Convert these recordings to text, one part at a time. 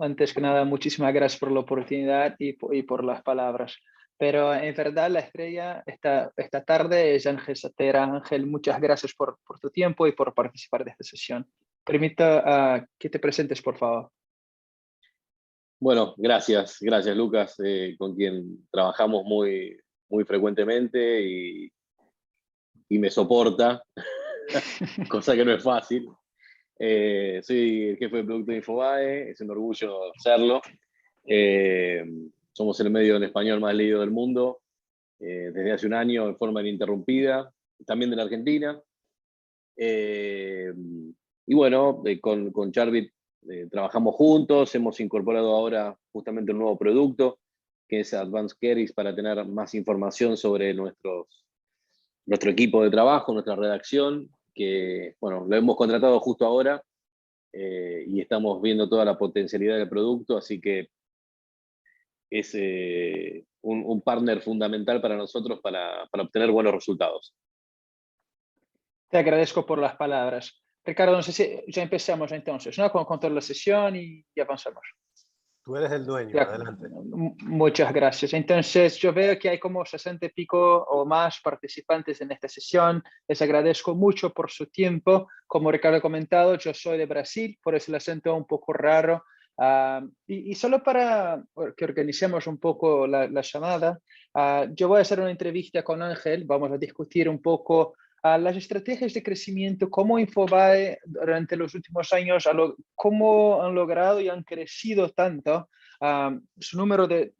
Antes que nada, muchísimas gracias por la oportunidad y por las palabras. Pero en verdad la estrella esta tarde es Ángel Satera. Ángel, muchas gracias por tu tiempo y por participar de esta sesión. Permita que te presentes, por favor. Bueno, gracias Lucas, con quien trabajamos muy frecuentemente y me soporta, cosa que no es fácil. Soy el jefe de producto de Infobae, es un orgullo serlo. Eh, Somos el medio en español más leído del mundo, desde hace un año en forma ininterrumpida, también de la Argentina. Eh, y bueno, con Charbit trabajamos juntos, hemos incorporado ahora justamente un nuevo producto, que es Advanced Queries, para tener más información sobre nuestro equipo de trabajo, nuestra redacción, que bueno, lo hemos contratado justo ahora y estamos viendo toda la potencialidad del producto, así que es un partner fundamental para nosotros para obtener buenos resultados. Te agradezco por las palabras. Ricardo, no sé si ya empezamos entonces, ¿no? Con toda la sesión y avanzamos. Tú eres el dueño, Ya, adelante. muchas gracias. Entonces, yo veo que hay como 60 y pico o más participantes en esta sesión. Les agradezco mucho por su tiempo. Como Ricardo ha comentado, yo soy de Brasil, por eso el acento un poco raro. Y solo para que organicemos un poco la llamada, yo voy a hacer una entrevista con Ángel. Vamos a discutir un poco las estrategias de crecimiento, cómo Infobae durante los últimos años, cómo han logrado y han crecido tanto su número de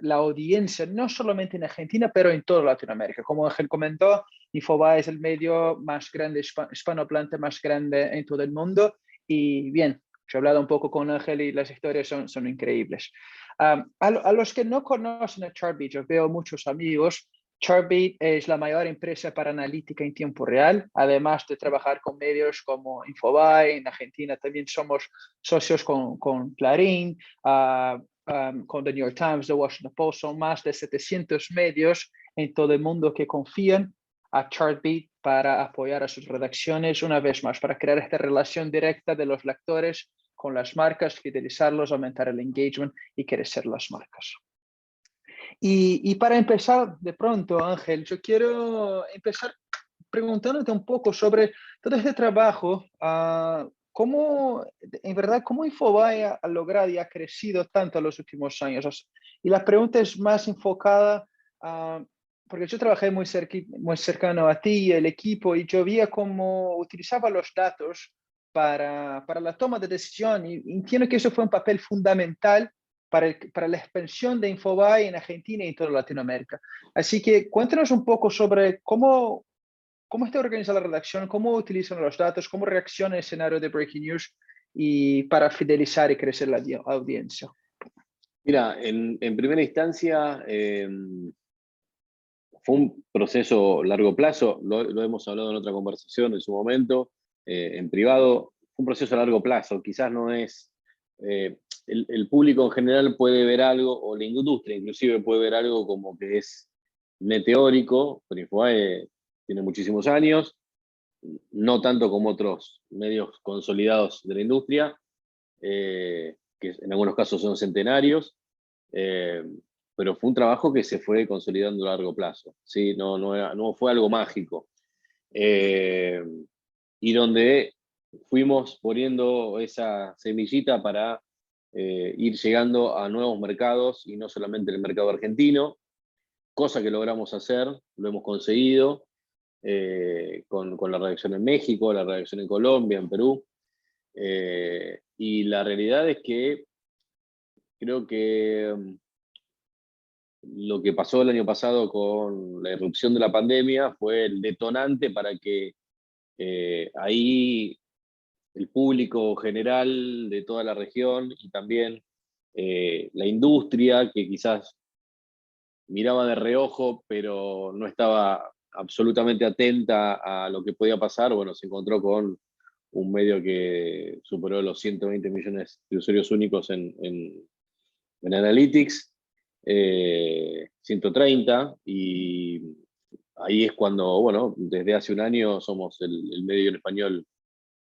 la audiencia, no solamente en Argentina, pero en toda Latinoamérica. Como Ángel comentó, Infobae es el medio más grande, hispanohablante más grande en todo el mundo. Y bien, yo he hablado un poco con Ángel y las historias son increíbles. A los que no conocen a Charbit, yo veo muchos amigos. Charbit es la mayor empresa para analítica en tiempo real, además de trabajar con medios como Infobae. En Argentina también somos socios con Clarín, con The New York Times, The Washington Post. Son más de 700 medios en todo el mundo que confían a Chartbeat para apoyar a sus redacciones, una vez más, para crear esta relación directa de los lectores con las marcas, fidelizarlos, aumentar el engagement y crecer las marcas. Y para empezar, de pronto, Ángel, yo quiero empezar preguntándote un poco sobre todo este trabajo, cómo, en verdad, cómo Infobae ha logrado y ha crecido tanto en los últimos años. Y la pregunta es más enfocada, porque yo trabajé muy cercano a ti y el equipo, y yo veía cómo utilizaba los datos para la toma de decisión, y entiendo que eso fue un papel fundamental para la expansión de Infobae en Argentina y en toda Latinoamérica. Así que cuéntanos un poco sobre cómo está organizada la redacción, cómo utilizan los datos, cómo reacciona el escenario de Breaking News y para fidelizar y crecer la audiencia. Mira, en primera instancia fue un proceso largo plazo, lo hemos hablado en otra conversación en su momento, en privado. Fue un proceso a largo plazo, quizás no es... el público en general puede ver algo, o la industria inclusive puede ver algo como que es meteórico, pero Infobae tiene muchísimos años, no tanto como otros medios consolidados de la industria, que en algunos casos son centenarios, eh, pero fue un trabajo que se fue consolidando a largo plazo, ¿sí? No fue algo mágico. Eh, y donde fuimos poniendo esa semillita para ir llegando a nuevos mercados, y no solamente el mercado argentino, cosa que logramos hacer, lo hemos conseguido con la redacción en México, la redacción en Colombia, en Perú. Y la realidad es que creo que lo que pasó el año pasado con la irrupción de la pandemia fue el detonante para que ahí el público general de toda la región y también la industria, que quizás miraba de reojo, pero no estaba absolutamente atenta a lo que podía pasar, bueno, se encontró con un medio que superó los 120 millones de usuarios únicos en Analytics, 130, y ahí es cuando, bueno, desde hace un año somos el medio en español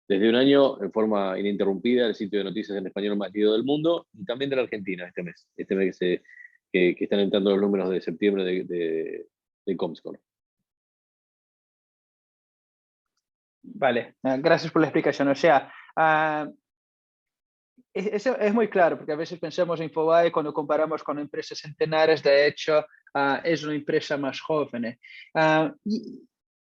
desde un año en forma ininterrumpida el sitio de noticias en español más leído del mundo, y también de la Argentina este mes que están entrando los números de septiembre de Comscore. Vale, gracias por la explicación. O sea, eso es muy claro, porque a veces pensamos en Infobae cuando comparamos con empresas centenares, de hecho, es una empresa más joven.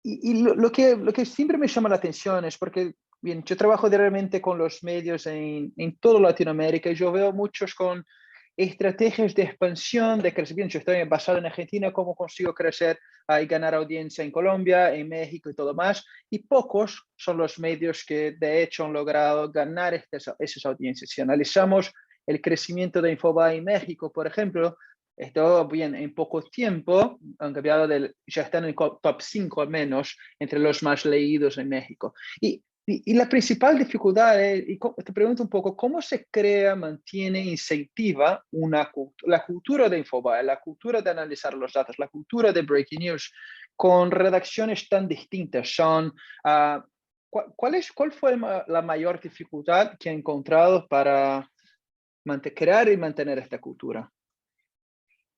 Y lo que siempre me llama la atención es porque, bien, yo trabajo diariamente con los medios en toda Latinoamérica y yo veo muchos con estrategias de expansión, de crecimiento. Yo estoy basado en Argentina, cómo consigo crecer y ganar audiencia en Colombia, en México y todo más. Y pocos son los medios que de hecho han logrado ganar esas audiencias. Si analizamos el crecimiento de Infobae en México, por ejemplo, esto bien, en poco tiempo han cambiado ya están en el top 5 al menos entre los más leídos en México. Y la principal dificultad es, y te pregunto un poco, ¿cómo se crea, mantiene, incentiva la cultura de Infobae, la cultura de analizar los datos, la cultura de Breaking News con redacciones tan distintas? ¿Cuál fue la mayor dificultad que ha encontrado para crear y mantener esta cultura?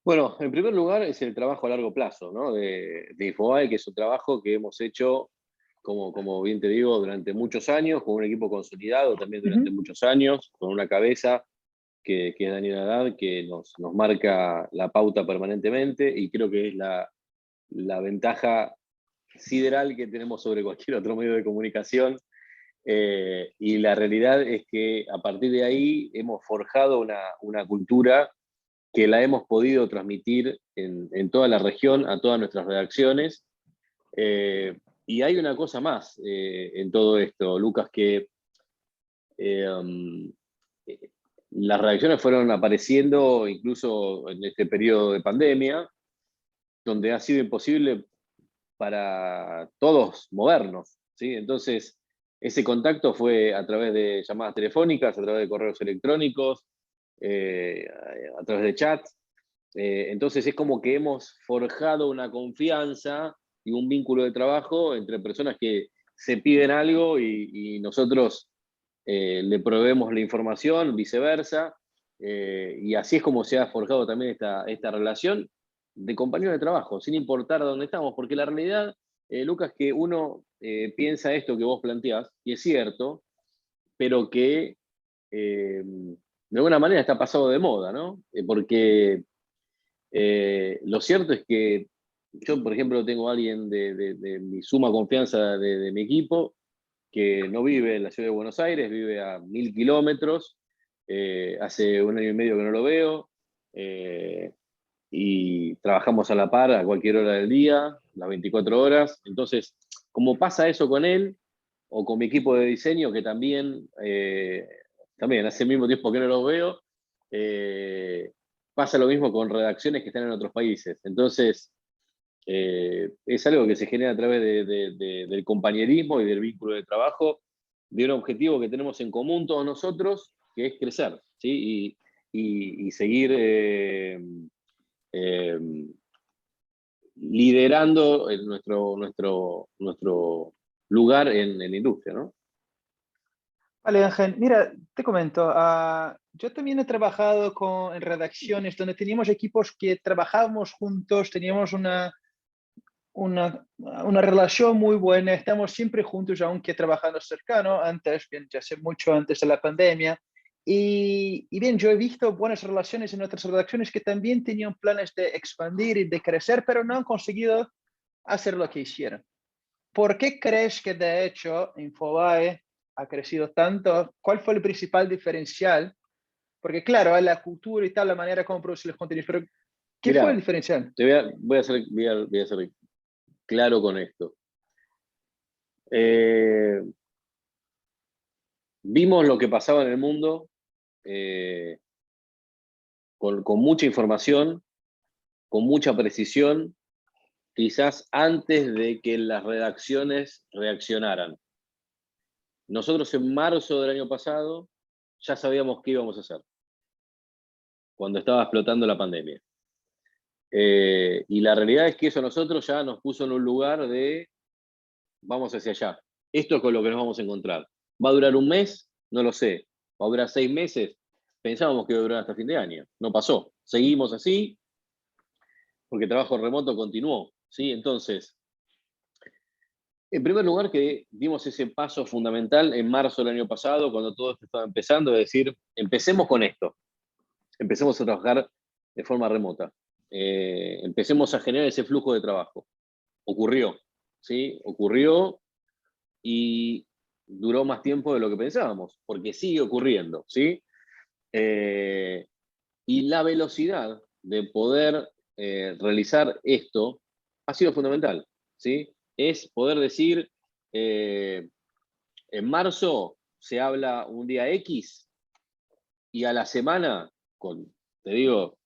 Bueno, en primer lugar es el trabajo a largo plazo, ¿no? de Infobae, que es un trabajo que hemos hecho, como bien te digo, durante muchos años, con un equipo consolidado también durante muchos años, con una cabeza que es Daniel Haddad, que nos marca la pauta permanentemente, y creo que es la ventaja sideral que tenemos sobre cualquier otro medio de comunicación. Y la realidad es que a partir de ahí hemos forjado una cultura que la hemos podido transmitir en toda la región, a todas nuestras redacciones. Y hay una cosa más en todo esto, Lucas, que las redacciones fueron apareciendo incluso en este periodo de pandemia, donde ha sido imposible para todos movernos, ¿sí? Entonces, ese contacto fue a través de llamadas telefónicas, a través de correos electrónicos, a través de chats. Entonces es como que hemos forjado una confianza y un vínculo de trabajo entre personas que se piden algo y nosotros le proveemos la información, viceversa. Y así es como se ha forjado también esta relación de compañeros de trabajo, sin importar dónde estamos, porque la realidad, Lucas, que uno piensa esto que vos planteás, y es cierto, pero que de alguna manera está pasado de moda, ¿no? Porque lo cierto es que yo, por ejemplo, tengo a alguien de mi suma confianza de mi equipo que no vive en la ciudad de Buenos Aires, vive a 1000 kilómetros, hace un año y medio que no lo veo, y trabajamos a la par a cualquier hora del día, las 24 horas. Entonces, como pasa eso con él, o con mi equipo de diseño, que también hace el mismo tiempo que no los veo, pasa lo mismo con redacciones que están en otros países. Entonces, es algo que se genera a través del compañerismo y del vínculo de trabajo, de un objetivo que tenemos en común todos nosotros, que es crecer, ¿sí? Y seguir liderando nuestro lugar en la industria, ¿no? Vale, Ángel, mira, te comento, yo también he trabajado en redacciones donde teníamos equipos que trabajábamos juntos, teníamos una relación muy buena, estamos siempre juntos, aunque trabajando cercano, antes, bien, ya hace mucho antes de la pandemia. Y bien, yo he visto buenas relaciones en otras redacciones que también tenían planes de expandir y de crecer, pero no han conseguido hacer lo que hicieron. ¿Por qué crees que de hecho Infobae ha crecido tanto? ¿Cuál fue el principal diferencial? Porque claro, hay la cultura y tal, la manera como producir los contenidos, pero ¿qué fue el Mirá, diferencial? voy a ser claro con esto. Vimos lo que pasaba en el mundo con mucha información, con mucha precisión, quizás antes de que las redacciones reaccionaran. Nosotros en marzo del año pasado ya sabíamos qué íbamos a hacer, cuando estaba explotando la pandemia. Y la realidad es que eso a nosotros ya nos puso en un lugar de vamos hacia allá. Esto es con lo que nos vamos a encontrar. ¿Va a durar un mes? No lo sé. ¿Va a durar 6 meses? Pensábamos que iba a durar hasta fin de año. No pasó. Seguimos así porque el trabajo remoto continuó, ¿sí? Entonces, en primer lugar, que dimos ese paso fundamental en marzo del año pasado, cuando todo esto estaba empezando, es decir, empecemos con esto, empecemos a trabajar de forma remota, empecemos a generar ese flujo de trabajo. Ocurrió, ¿sí? Ocurrió y duró más tiempo de lo que pensábamos, porque sigue ocurriendo, ¿sí? Y la velocidad de poder realizar esto ha sido fundamental, ¿sí? Es poder decir, en marzo se habla un día X y a la semana, te digo,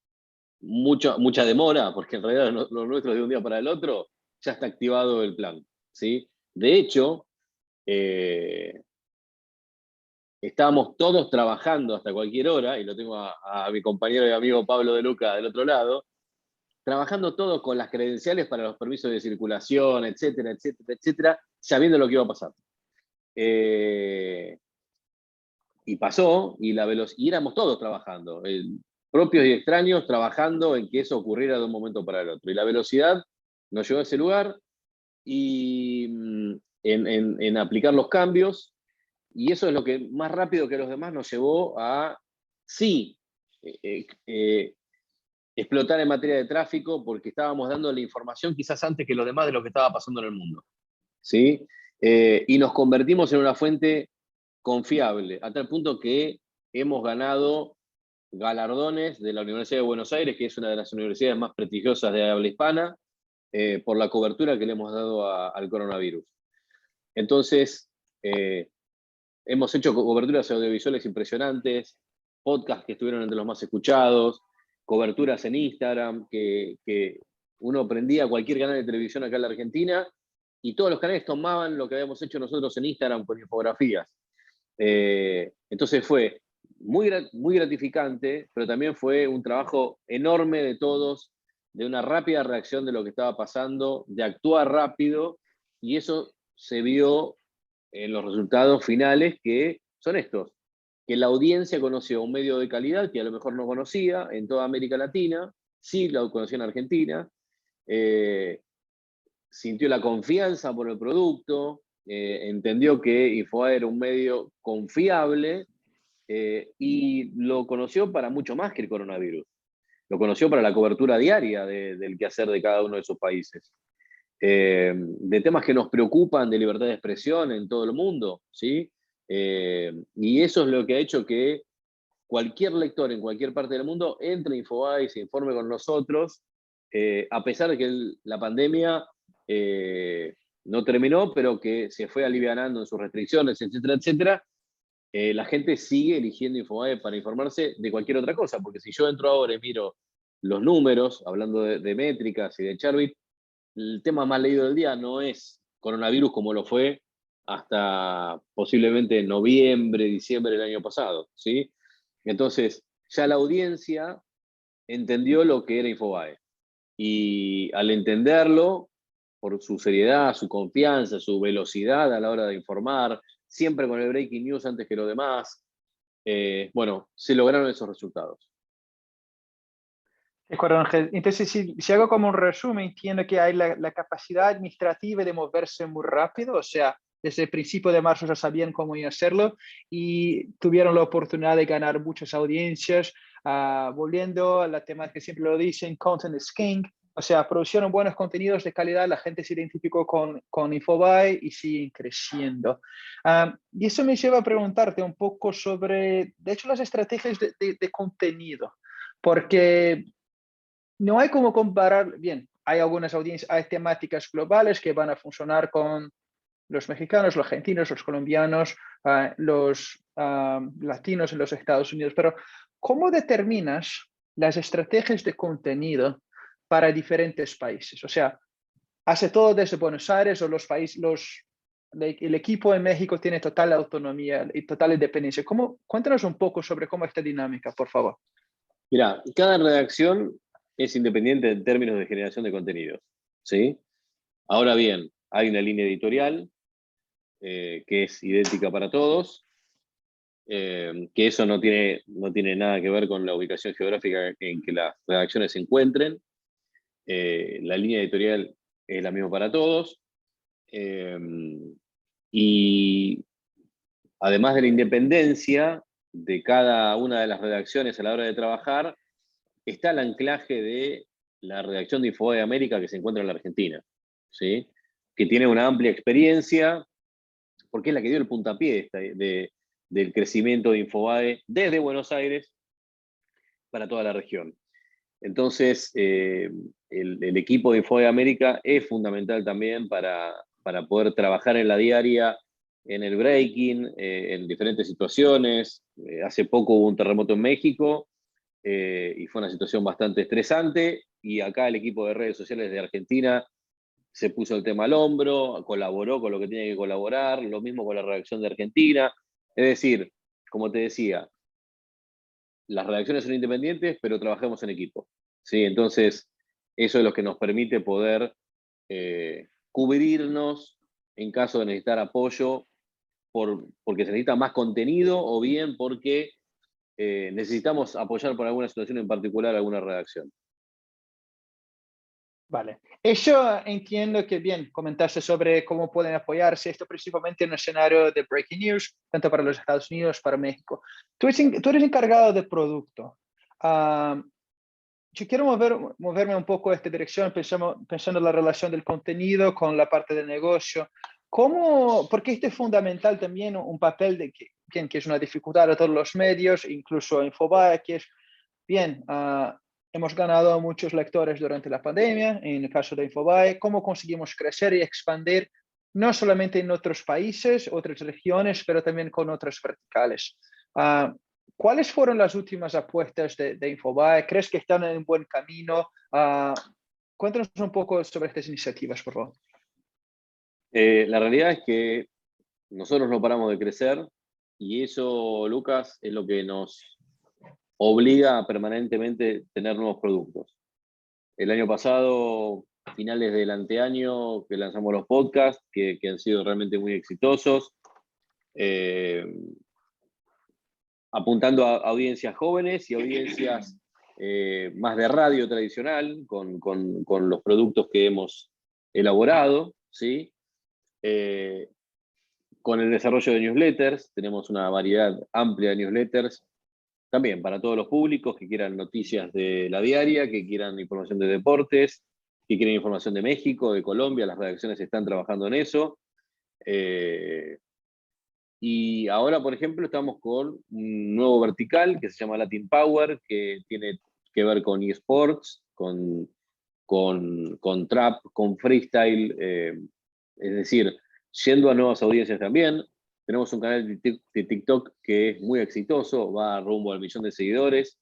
mucha demora, porque en realidad lo nuestro es de un día para el otro, ya está activado el plan, ¿sí? De hecho, estábamos todos trabajando hasta cualquier hora, y lo tengo a mi compañero y amigo Pablo De Luca del otro lado, trabajando todos con las credenciales para los permisos de circulación, etcétera, etcétera, etcétera, sabiendo lo que iba a pasar. Y pasó, y éramos todos trabajando, propios y extraños, trabajando en que eso ocurriera de un momento para el otro. Y la velocidad nos llevó a ese lugar y en aplicar los cambios, y eso es lo que más rápido que los demás nos llevó a, sí, explotar en materia de tráfico, porque estábamos dando la información quizás antes que los demás de lo que estaba pasando en el mundo, ¿sí? Y nos convertimos en una fuente confiable, a tal punto que hemos ganado galardones de la Universidad de Buenos Aires, que es una de las universidades más prestigiosas de habla hispana, por la cobertura que le hemos dado al coronavirus. Entonces, hemos hecho coberturas audiovisuales impresionantes, podcasts que estuvieron entre los más escuchados, coberturas en Instagram, que uno prendía cualquier canal de televisión acá en la Argentina y todos los canales tomaban lo que habíamos hecho nosotros en Instagram con infografías. Entonces fue muy gratificante, pero también fue un trabajo enorme de todos, de una rápida reacción de lo que estaba pasando, de actuar rápido, y eso se vio en los resultados finales, que son estos: que la audiencia conoció un medio de calidad que a lo mejor no conocía en toda América Latina, sí lo conocía en Argentina, sintió la confianza por el producto, entendió que Infobae era un medio confiable, y lo conoció para mucho más que el coronavirus. Lo conoció para la cobertura diaria del quehacer de cada uno de esos países. De temas que nos preocupan, de libertad de expresión en todo el mundo, ¿sí? Y eso es lo que ha hecho que cualquier lector en cualquier parte del mundo entre a Infobae y se informe con nosotros, a pesar de que la pandemia no terminó, pero que se fue alivianando en sus restricciones, etcétera, etcétera. La gente sigue eligiendo Infobae para informarse de cualquier otra cosa, porque si yo entro ahora y miro los números, hablando de métricas y de Charbit, el tema más leído del día no es coronavirus como lo fue hasta posiblemente noviembre, diciembre del año pasado, ¿sí? Entonces, ya la audiencia entendió lo que era Infobae. Y al entenderlo, por su seriedad, su confianza, su velocidad a la hora de informar, siempre con el breaking news antes que lo demás, bueno, se lograron esos resultados. De acuerdo, Ángel. Entonces, si hago como un resumen, entiendo que hay la capacidad administrativa de moverse muy rápido, o sea, desde el principio de marzo ya sabían cómo iban a hacerlo y tuvieron la oportunidad de ganar muchas audiencias, volviendo a la temática que siempre lo dicen, content is king, o sea, producieron buenos contenidos de calidad, la gente se identificó con Infobae y siguen creciendo. Y eso me lleva a preguntarte un poco sobre, de hecho, las estrategias de contenido, porque no hay como comparar, bien, hay algunas audiencias, hay temáticas globales que van a funcionar con los mexicanos, los argentinos, los colombianos, los latinos en los Estados Unidos, pero ¿cómo determinas las estrategias de contenido para diferentes países? O sea, ¿hace todo desde Buenos Aires o los países, el equipo en México tiene total autonomía y total independencia? Cuéntanos un poco sobre cómo esta dinámica, por favor. Mira, cada redacción es independiente en términos de generación de contenidos, ¿sí? Ahora bien, hay una línea editorial, que es idéntica para todos, que eso no tiene nada que ver con la ubicación geográfica en que las redacciones se encuentren. La línea editorial es la misma para todos. Y además de la independencia de cada una de las redacciones a la hora de trabajar, está el anclaje de la redacción de Infobae América que se encuentra en la Argentina, ¿sí? Que tiene una amplia experiencia, porque es la que dio el puntapié del crecimiento de Infobae desde Buenos Aires para toda la región. Entonces, el equipo de Infobae América es fundamental también para poder trabajar en la diaria, en el breaking, en diferentes situaciones. Hace poco hubo un terremoto en México y fue una situación bastante estresante, y acá el equipo de redes sociales de Argentina se puso el tema al hombro, colaboró con lo que tenía que colaborar, lo mismo con la redacción de Argentina. Es decir, como te decía, las redacciones son independientes, pero trabajamos en equipo, ¿sí? Entonces, eso es lo que nos permite poder cubrirnos en caso de necesitar apoyo, porque se necesita más contenido, o bien porque necesitamos apoyar por alguna situación en particular a alguna redacción. Vale. Eso entiendo que bien, comentaste sobre cómo pueden apoyarse, esto principalmente en un escenario de breaking news, tanto para los Estados Unidos, para México. Tú eres encargado de producto. Yo quiero moverme un poco en esta dirección, pensando en la relación del contenido con la parte del negocio. Porque este es fundamental también un papel que es una dificultad de todos los medios, incluso Infobae, que es, bien, hemos ganado a muchos lectores durante la pandemia, en el caso de Infobae, cómo conseguimos crecer y expandir, no solamente en otros países, otras regiones, pero también con otras verticales. ¿Cuáles fueron las últimas apuestas de Infobae? ¿Crees que están en un buen camino? Cuéntanos un poco sobre estas iniciativas, por favor. La realidad es que nosotros no paramos de crecer, y eso, Lucas, es lo que nos obliga a permanentemente tener nuevos productos. El año pasado, finales del anteaño, que lanzamos los podcasts, que han sido realmente muy exitosos, apuntando a audiencias jóvenes y audiencias más de radio tradicional, con los productos que hemos elaborado, ¿sí? Con el desarrollo de newsletters, tenemos una variedad amplia de newsletters, también para todos los públicos que quieran noticias de la diaria, que quieran información de deportes, que quieran información de México, de Colombia. Las redacciones están trabajando en eso. Y ahora, por ejemplo, estamos con un nuevo vertical que se llama Latin Power, que tiene que ver con eSports, con trap, con freestyle, es decir, yendo a nuevas audiencias también. Tenemos un canal de TikTok que es muy exitoso, va rumbo al 1.000.000 de seguidores.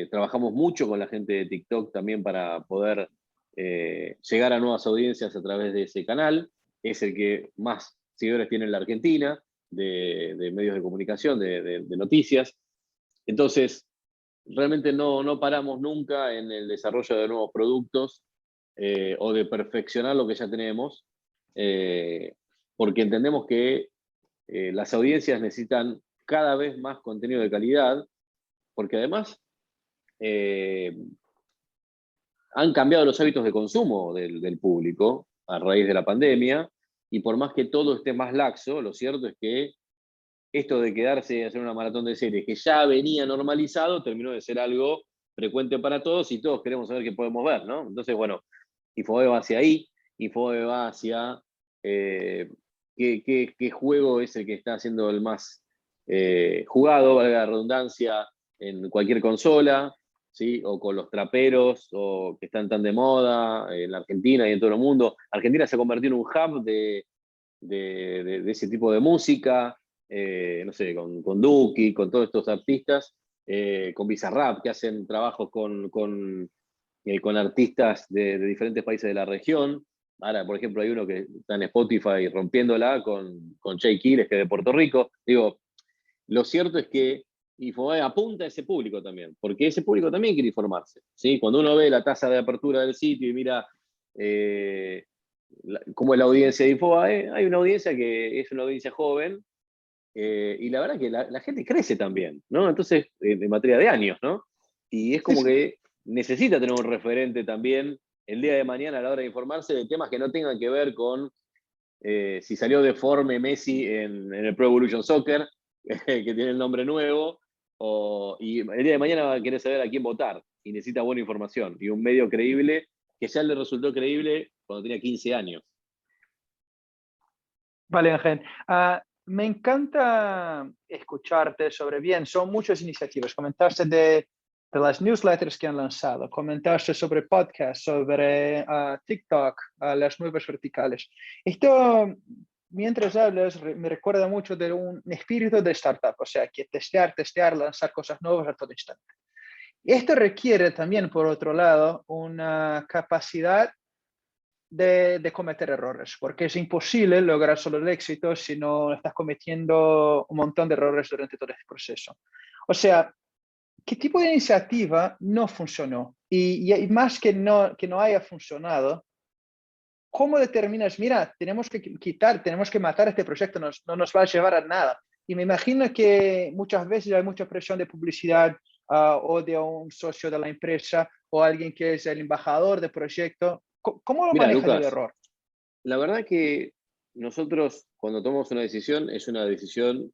Trabajamos mucho con la gente de TikTok también para poder llegar a nuevas audiencias a través de ese canal. Es el que más seguidores tiene en la Argentina, de medios de comunicación, de noticias. Entonces, realmente no paramos nunca en el desarrollo de nuevos productos o de perfeccionar lo que ya tenemos, porque entendemos que las audiencias necesitan cada vez más contenido de calidad, porque además han cambiado los hábitos de consumo del público a raíz de la pandemia, y por más que todo esté más laxo, lo cierto es que esto de quedarse y hacer una maratón de series que ya venía normalizado, terminó de ser algo frecuente para todos, y todos queremos saber qué podemos ver, ¿no? Entonces, bueno, Infobae va hacia ahí, Infobae va hacia qué juego es el que está siendo el más jugado, valga la redundancia, en cualquier consola, ¿sí? O con los traperos, o que están tan de moda en la Argentina y en todo el mundo. Argentina se ha convertido en un hub de ese tipo de música, no sé, con Duki, con todos estos artistas, con Bizarrap, que hacen trabajos con artistas de diferentes países de la región. Ahora, por ejemplo, hay uno que está en Spotify rompiéndola con Jay Quiles, que es de Puerto Rico. Digo, lo cierto es que Infobae apunta a ese público también, porque ese público también quiere informarse, ¿sí? Cuando uno ve la tasa de apertura del sitio y mira cómo es la audiencia de Infobae. Hay una audiencia que es una audiencia joven, y la verdad que la gente crece también, ¿no? Entonces, en materia de años, ¿no? Y es Sí, como sí. que necesita tener un referente también el día de mañana a la hora de informarse de temas que no tengan que ver con si salió deforme Messi en el Pro Evolution Soccer, que tiene el nombre nuevo, y el día de mañana va a querer saber a quién votar y necesita buena información y un medio creíble que ya le resultó creíble cuando tenía 15 años. Vale, Ángel. Me encanta escucharte sobre, bien, son muchas iniciativas. Comentaste de las newsletters que han lanzado, comentaste sobre podcasts, sobre TikTok, las nuevas verticales. Esto, mientras hablas, me recuerda mucho de un espíritu de startup, o sea, que testear, lanzar cosas nuevas a todo instante. Esto requiere también, por otro lado, una capacidad de cometer errores, porque es imposible lograr solo el éxito si no estás cometiendo un montón de errores durante todo este proceso. O sea, ¿qué tipo de iniciativa no funcionó? Y más que no haya funcionado, ¿cómo determinas, mira, tenemos que quitar, tenemos que matar este proyecto, no nos va a llevar a nada? Y me imagino que muchas veces hay mucha presión de publicidad o de un socio de la empresa o alguien que es el embajador del proyecto. ¿Cómo lo Mira, manejas el Lucas, error? la verdad que nosotros cuando tomamos una decisión es una decisión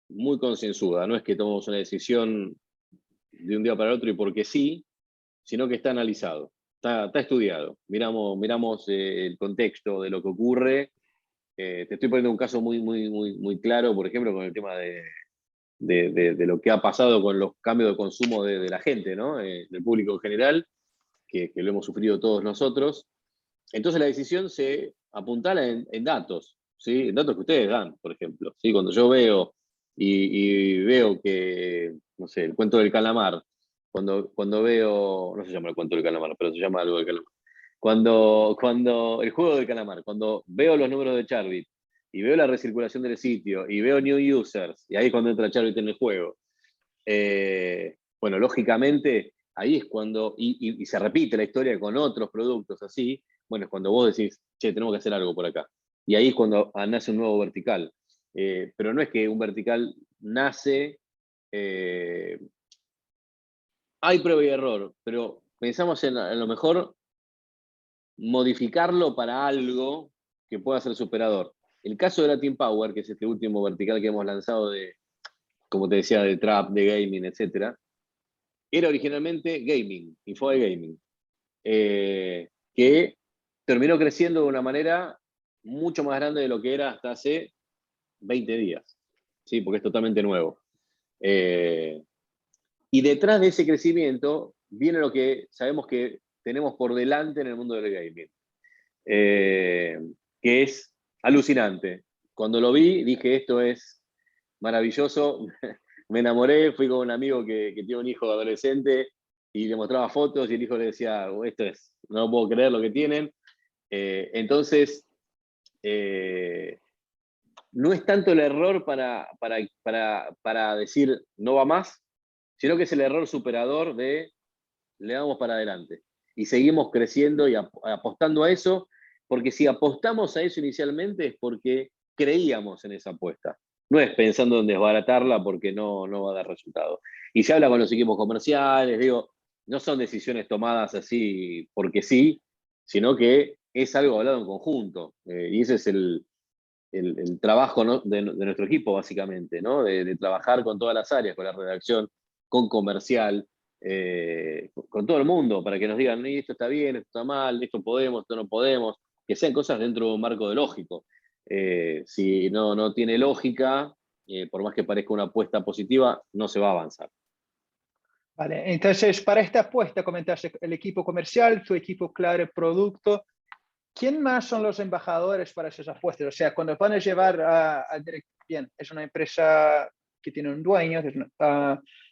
muy concienzuda, no es que tomamos una decisión de un día para el otro y porque sí, sino que está analizado, está estudiado. Miramos el contexto de lo que ocurre. Te estoy poniendo un caso muy claro, por ejemplo, con el tema de lo que ha pasado con los cambios de consumo de la gente, ¿no? Del público en general, que lo hemos sufrido todos nosotros. Entonces la decisión se apuntala en datos, ¿sí? En datos que ustedes dan, por ejemplo. ¿Sí? Cuando yo veo y veo que, no sé, el cuento del calamar, cuando veo, no se llama el cuento del calamar, pero se llama algo del calamar. Cuando el juego del calamar, cuando veo los números de Charbit y veo la recirculación del sitio y veo new users, y ahí es cuando entra Charbit en el juego. Bueno, lógicamente, ahí es cuando, y se repite la historia con otros productos así, bueno, es cuando vos decís, che, tenemos que hacer algo por acá. Y ahí es cuando nace un nuevo vertical. Pero no es que un vertical nace, hay prueba y error, pero pensamos en lo mejor modificarlo para algo que pueda ser superador. El caso de la Team Power, que es este último vertical que hemos lanzado de, como te decía, de trap, de gaming, etcétera, era originalmente gaming, Infobae Gaming, que terminó creciendo de una manera mucho más grande de lo que era hasta hace 20 días, ¿sí? Porque es totalmente nuevo. Y detrás de ese crecimiento viene lo que sabemos que tenemos por delante en el mundo del gaming, que es alucinante. Cuando lo vi, dije, esto es maravilloso. Me enamoré, fui con un amigo que tiene un hijo adolescente y le mostraba fotos y el hijo le decía, esto es, no puedo creer lo que tienen. Entonces, no es tanto el error para decir no va más, sino que es el error superador de le damos para adelante. Y seguimos creciendo y apostando a eso, porque si apostamos a eso inicialmente es porque creíamos en esa apuesta. No es pensando en desbaratarla porque no va a dar resultado. Y se habla con los equipos comerciales, digo, no son decisiones tomadas así porque sí, sino que es algo hablado en conjunto. Y ese es el trabajo, ¿no? de nuestro equipo, básicamente, ¿no? De trabajar con todas las áreas, con la redacción, con comercial, con todo el mundo, para que nos digan, esto está bien, esto está mal, esto podemos, esto no podemos, que sean cosas dentro de un marco de lógico. Si no tiene lógica, por más que parezca una apuesta positiva, no se va a avanzar. Vale, entonces para esta apuesta comentaste el equipo comercial, tu equipo claro, producto. ¿Quién más son los embajadores para esas apuestas? O sea, cuando van a llevar al director, bien, es una empresa que tiene un dueño,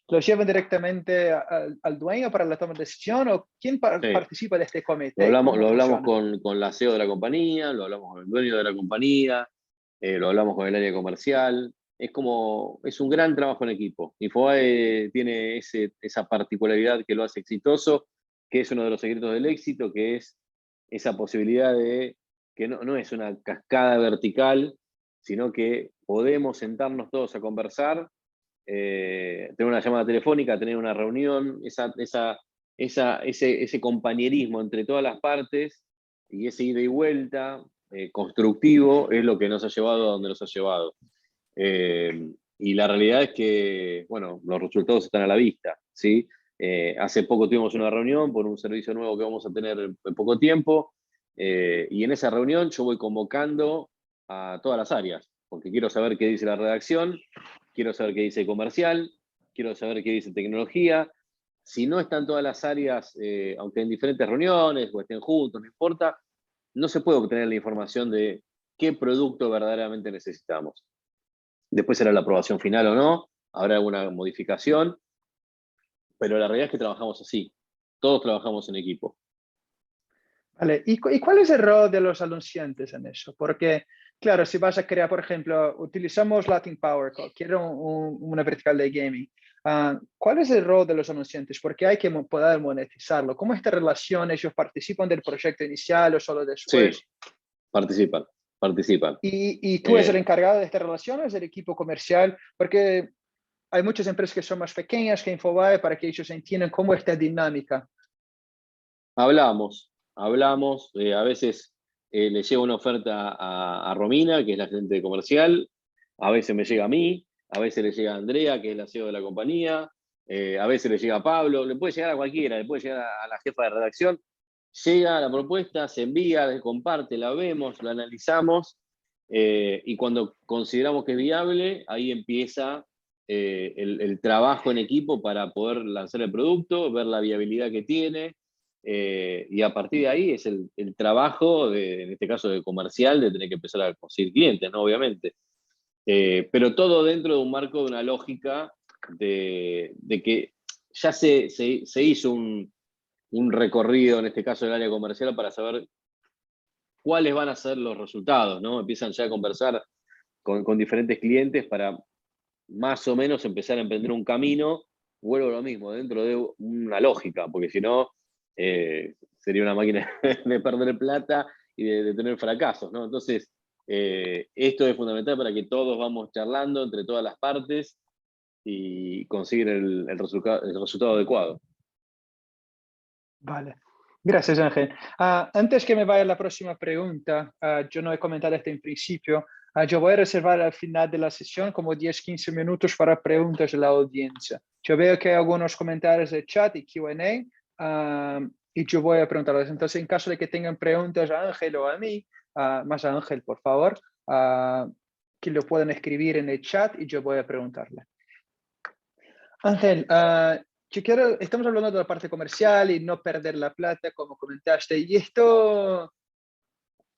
¿los llevan directamente al dueño para la toma de decisión o quién Sí. participa de este Lo comité? hablamos, ¿Cómo lo hablamos funciona? con la CEO de la compañía, lo hablamos con el dueño de la compañía, lo hablamos con el área comercial. Es un gran trabajo en equipo. Infobae tiene esa particularidad que lo hace exitoso, que es uno de los secretos del éxito, que es esa posibilidad de que no es una cascada vertical, sino que podemos sentarnos todos a conversar, tener una llamada telefónica, tener una reunión, ese compañerismo entre todas las partes y ese ida y vuelta constructivo es lo que nos ha llevado a donde nos ha llevado. Y la realidad es que, bueno, los resultados están a la vista, ¿sí? Hace poco tuvimos una reunión por un servicio nuevo que vamos a tener en poco tiempo, y en esa reunión yo voy convocando a todas las áreas, porque quiero saber qué dice la redacción, quiero saber qué dice comercial, quiero saber qué dice tecnología. Si no están todas las áreas, aunque en diferentes reuniones o estén juntos, no importa, no se puede obtener la información de qué producto verdaderamente necesitamos. Después será la aprobación final o no, habrá alguna modificación, pero la realidad es que trabajamos así, todos trabajamos en equipo. Vale, ¿y cuál es el rol de los anunciantes en eso? Porque, claro, si vas a crear, por ejemplo, utilizamos Latin Power, quiero una vertical de gaming. ¿Cuál es el rol de los anunciantes? Porque hay que poder monetizarlo. ¿Cómo esta relación? ¿Ellos participan del proyecto inicial o solo después? Sí, participan. ¿Y tú eres el encargado de esta relación o es el equipo comercial? Porque hay muchas empresas que son más pequeñas que Infobae para que ellos entiendan cómo esta dinámica. Hablamos, a veces le llega una oferta a Romina, que es la gerente comercial, a veces me llega a mí, a veces le llega a Andrea, que es la CEO de la compañía, a veces le llega a Pablo, le puede llegar a cualquiera, le puede llegar a la jefa de redacción. Llega la propuesta, se envía, se comparte, la vemos, la analizamos, y cuando consideramos que es viable, ahí empieza el trabajo en equipo para poder lanzar el producto, ver la viabilidad que tiene, y a partir de ahí es el trabajo, en este caso de comercial, de tener que empezar a conseguir clientes, ¿no? Obviamente. Pero todo dentro de un marco de una lógica de que ya se hizo un recorrido, en este caso del área comercial, para saber cuáles van a ser los resultados, ¿no? Empiezan ya a conversar con diferentes clientes para más o menos empezar a emprender un camino. Vuelvo a lo mismo, dentro de una lógica, porque si no, sería una máquina de perder plata y de tener fracasos, ¿no? Entonces, esto es fundamental para que todos vamos charlando entre todas las partes y conseguir el resultado adecuado. Vale. Gracias, Ángel. Antes que me vaya a la próxima pregunta, yo no he comentado esto en principio, yo voy a reservar al final de la sesión como 10-15 minutos para preguntas de la audiencia. Yo veo que hay algunos comentarios de chat y Q&A, y yo voy a preguntarles. Entonces, en caso de que tengan preguntas a Ángel o a mí, más a Ángel, por favor, que lo puedan escribir en el chat y yo voy a preguntarle. Ángel, estamos hablando de la parte comercial y no perder la plata, como comentaste, y esto,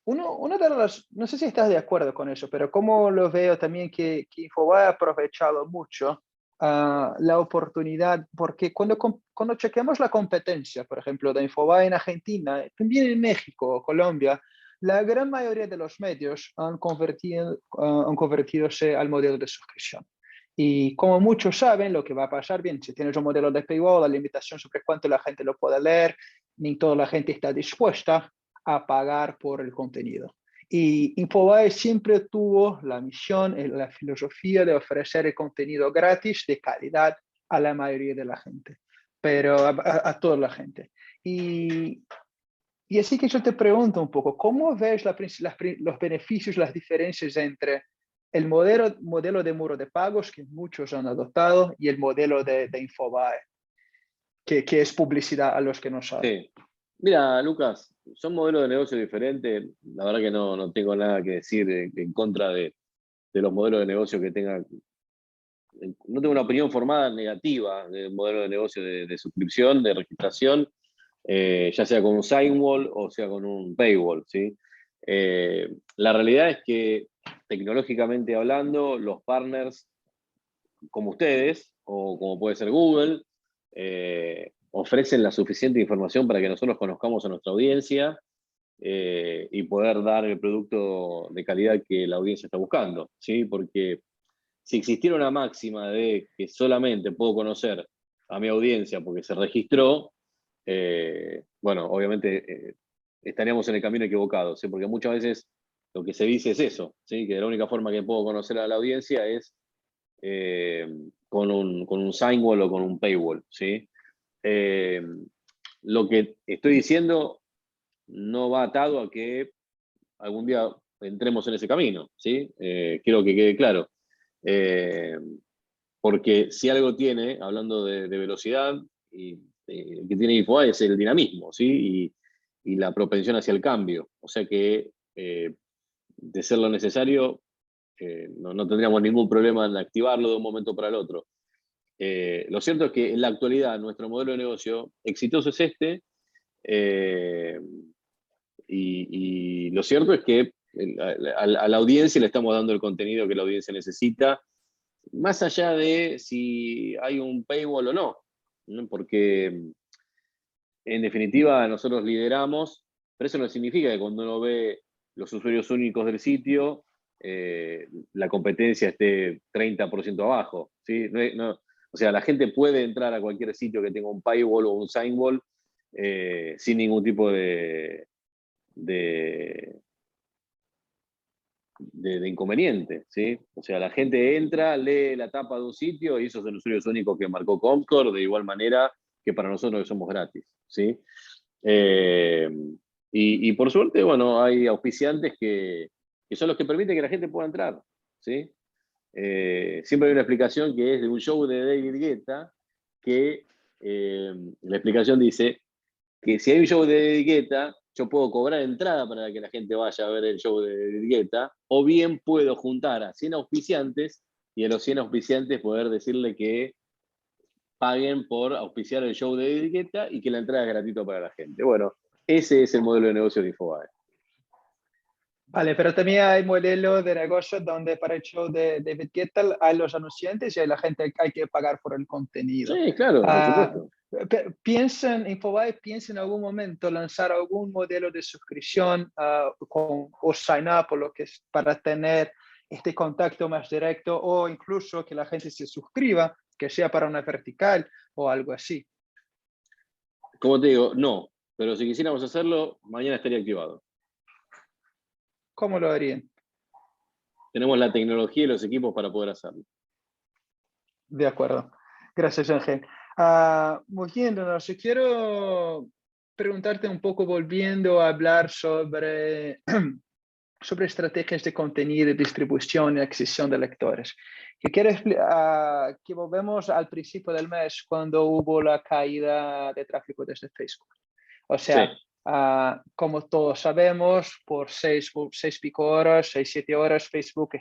uno de los, no sé si estás de acuerdo con eso, pero como lo veo también que Infobae ha aprovechado mucho la oportunidad, porque cuando chequeamos la competencia, por ejemplo, de Infobae en Argentina, también en México o Colombia, la gran mayoría de los medios han convertido al modelo de suscripción. Y como muchos saben, lo que va a pasar, bien, si tienes un modelo de paywall, la limitación sobre cuánto la gente lo puede leer, ni toda la gente está dispuesta a pagar por el contenido. Y Infobae siempre tuvo la misión, la filosofía de ofrecer el contenido gratis de calidad a la mayoría de la gente, pero a toda la gente. Y así que yo te pregunto un poco, ¿cómo ves los beneficios, las diferencias entre el modelo de muro de pagos que muchos han adoptado y el modelo de Infobae, que es publicidad a los que no saben? Sí. Mira, Lucas, son modelos de negocio diferentes. La verdad que no tengo nada que decir en contra de los modelos de negocio que tengan. No tengo una opinión formada negativa del modelo de negocio de suscripción, de registración, ya sea con un sidewall o sea con un paywall, ¿sí? La realidad es que tecnológicamente hablando, los partners como ustedes, o como puede ser Google, ofrecen la suficiente información para que nosotros conozcamos a nuestra audiencia y poder dar el producto de calidad que la audiencia está buscando, ¿sí? Porque si existiera una máxima de que solamente puedo conocer a mi audiencia porque se registró, bueno, obviamente estaríamos en el camino equivocado, ¿sí? Porque muchas veces lo que se dice es eso, ¿sí? Que la única forma que puedo conocer a la audiencia es con un signwall o con un paywall, ¿sí? Lo que estoy diciendo no va atado a que algún día entremos en ese camino, ¿sí? Quiero que quede claro. Porque si algo tiene, hablando de velocidad, y que tiene Infobae es el dinamismo, ¿sí? Y la propensión hacia el cambio. O sea que, de ser lo necesario, no tendríamos ningún problema en activarlo de un momento para el otro. Lo cierto es que en la actualidad nuestro modelo de negocio exitoso es este, eh, y lo cierto es que a la audiencia le estamos dando el contenido que la audiencia necesita, más allá de si hay un paywall o no, ¿no? Porque en definitiva nosotros lideramos, pero eso no significa que cuando uno ve los usuarios únicos del sitio, la competencia esté 30% abajo, ¿sí? O sea, la gente puede entrar a cualquier sitio que tenga un paywall o un signwall sin ningún tipo de, de inconveniente, ¿sí? O sea, la gente entra, lee la tapa de un sitio y esos son los usuarios únicos que marcó Comscore, de igual manera que para nosotros que somos gratis, ¿sí? Eh, y por suerte, bueno, hay auspiciantes que son los que permiten que la gente pueda entrar, ¿sí? Siempre hay una explicación que es de un show de David Guetta, que la explicación dice que si hay un show de David Guetta, yo puedo cobrar entrada para que la gente vaya a ver el show de David Guetta, o bien puedo juntar a 100 auspiciantes y a los 100 auspiciantes poder decirle que paguen por auspiciar el show de David Guetta y que la entrada es gratuita para la gente. Bueno, ese es el modelo de negocio de Infobae. Vale, pero también hay modelos de negocio donde para el show de David Guetta hay los anunciantes y hay la gente que hay que pagar por el contenido. Sí, claro, por supuesto. Infobae piensa en algún momento lanzar algún modelo de suscripción o sign up o lo que es para tener este contacto más directo o incluso que la gente se suscriba, que sea para una vertical o algo así. Como te digo, no, pero si quisiéramos hacerlo, mañana estaría activado. ¿Cómo lo harían? Tenemos la tecnología y los equipos para poder hacerlo. De acuerdo. Gracias, Ángel. Moviéndonos, yo quiero preguntarte un poco, volviendo a hablar sobre, sobre estrategias de contenido, distribución y adquisición de lectores. Que volvemos al principio del mes, cuando hubo la caída de tráfico desde Facebook. O sea, Sí. como todos sabemos, por 6 pico horas, 6, 7 horas, Facebook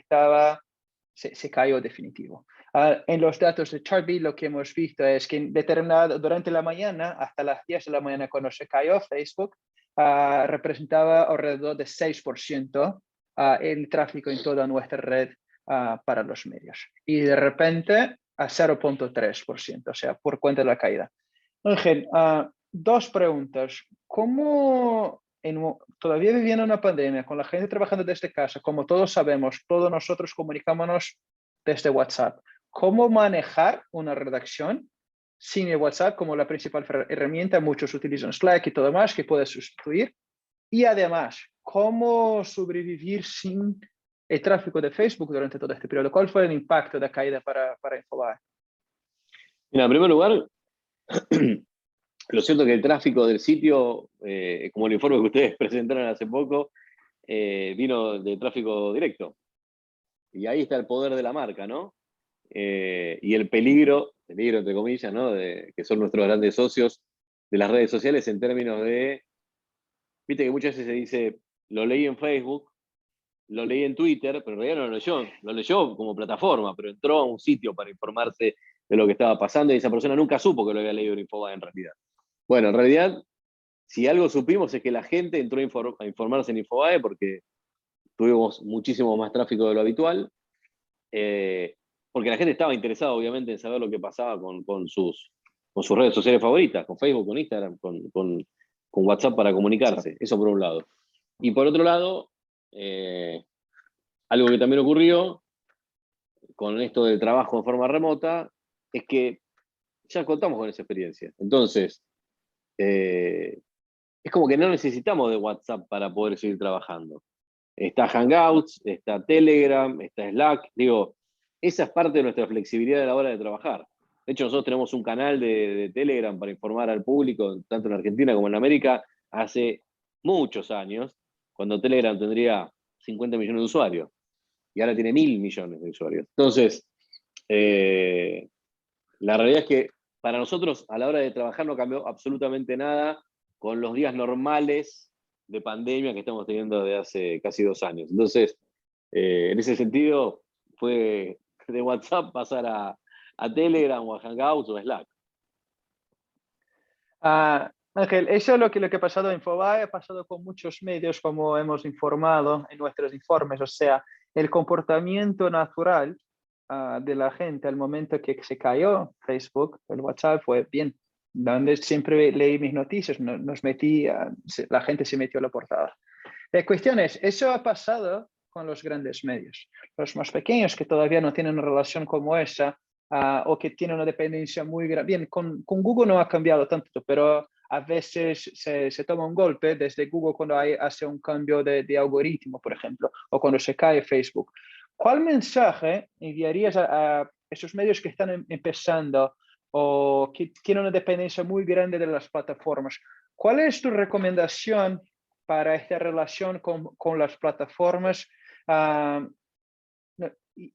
se cayó definitivo. En los datos de Chartbeat lo que hemos visto es que durante la mañana, hasta las 10 de la mañana cuando se cayó Facebook, representaba alrededor de 6% el tráfico en toda nuestra red para los medios. Y de repente a 0.3%, o sea, por cuenta de la caída. Ángel, dos preguntas. ¿Cómo todavía viviendo una pandemia, con la gente trabajando desde casa, como todos sabemos, todos nosotros comunicámonos desde WhatsApp, cómo manejar una redacción sin el WhatsApp como la principal herramienta? Muchos utilizan Slack y todo más que puede sustituir. Y además, ¿cómo sobrevivir sin el tráfico de Facebook durante todo este periodo? ¿Cuál fue el impacto de la caída para Infobae? Mira, en primer lugar, lo cierto es que el tráfico del sitio, como el informe que ustedes presentaron hace poco, vino de tráfico directo. Y ahí está el poder de la marca, ¿no? Y el peligro entre comillas, ¿no? Que son nuestros grandes socios de las redes sociales en términos de, viste que muchas veces se dice, lo leí en Facebook, lo leí en Twitter, pero en realidad no lo leyó como plataforma, pero entró a un sitio para informarse de lo que estaba pasando y esa persona nunca supo que lo había leído en Infobae en realidad. Bueno, en realidad, si algo supimos es que la gente entró a informarse en Infobae porque tuvimos muchísimo más tráfico de lo habitual, porque la gente estaba interesada obviamente en saber lo que pasaba con sus redes sociales favoritas, con Facebook, con Instagram, con WhatsApp para comunicarse. Eso por un lado. Y por otro lado, algo que también ocurrió con esto del trabajo en forma remota es que ya contamos con esa experiencia. Entonces, es como que no necesitamos de WhatsApp para poder seguir trabajando. Está Hangouts, está Telegram, está Slack. Digo, esa es parte de nuestra flexibilidad a la hora de trabajar. De hecho, nosotros tenemos un canal de Telegram para informar al público, tanto en Argentina como en América, hace muchos años, cuando Telegram tendría 50 millones de usuarios. Y ahora tiene 1.000 millones de usuarios. Entonces, la realidad es que para nosotros, a la hora de trabajar, no cambió absolutamente nada con los días normales de pandemia que estamos teniendo desde hace casi 2 años. Entonces, en ese sentido, fue de WhatsApp pasar a Telegram o a Hangouts o a Slack. Ángel, eso es lo que ha pasado en Infobae, ha pasado con muchos medios, como hemos informado en nuestros informes. O sea, el comportamiento natural de la gente al momento que se cayó Facebook, el WhatsApp, fue bien. Donde siempre leí mis noticias, nos metí, la gente se metió a la portada. La cuestión es, eso ha pasado con los grandes medios. Los más pequeños que todavía no tienen una relación como esa, o que tienen una dependencia muy grande. Bien, con Google no ha cambiado tanto, pero a veces se toma un golpe desde Google cuando hace un cambio de algoritmo, por ejemplo, o cuando se cae Facebook. ¿Cuál mensaje enviarías a esos medios que están empezando o que tienen una dependencia muy grande de las plataformas? ¿Cuál es tu recomendación para esta relación con las plataformas?